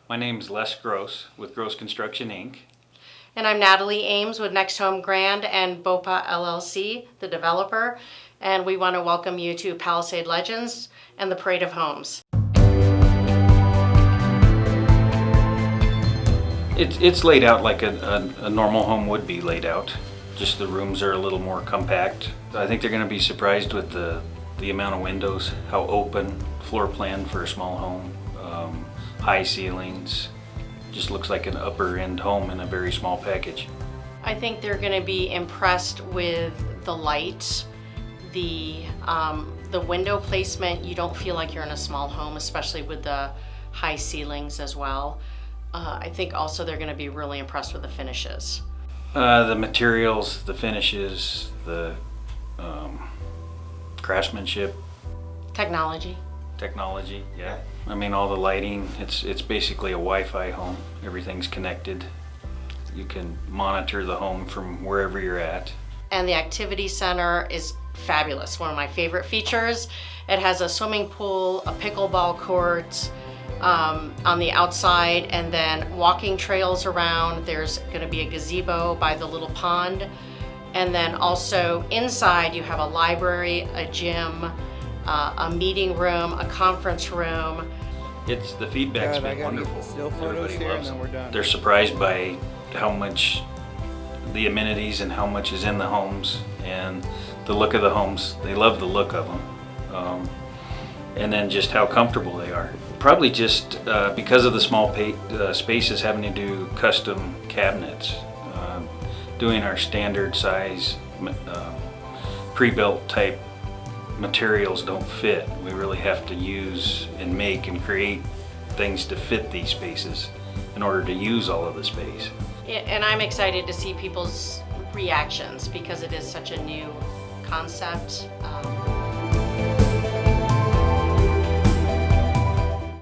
My name's Les Gross with Gross Construction, Inc. And I'm Natalie Ames with Next Home Grand and BOPA LLC, the developer. And we want to welcome you to Palisade Legends and the Parade of Homes. It's laid out like a normal home would be laid out. Just the rooms are a little more compact. I think they're going to be surprised with the amount of windows, how open, floor plan for a small home, high ceilings. Just looks like an upper end home in a very small package. I think they're going to be impressed with the light, the window placement. You don't feel like you're in a small home, especially with the high ceilings as well. I think also they're going to be really impressed with the finishes. The materials, the finishes, the craftsmanship, Technology. technology, yeah. I mean, all the lighting, it's basically a Wi-Fi home. Everything's connected. You can monitor the home from wherever you're at. And the activity center is fabulous. One of my favorite features. It has a swimming pool, a pickleball court on the outside, and then walking trails around. There's going to be a gazebo by the little pond. And then also inside you have a library, a gym, a meeting room, a conference room. The feedback's God, I been gotta wonderful. get the still photos Everybody here and loves then it. we're done. They're surprised by how much the amenities and how much is in the homes and the look of the homes. They love the look of them. And then just how comfortable they are. Probably just because of the small spaces, having to do custom cabinets, doing our standard size pre-built type materials don't fit. We really have to use and make and create things to fit these spaces in order to use all of the space. And I'm excited to see people's reactions because it is such a new concept.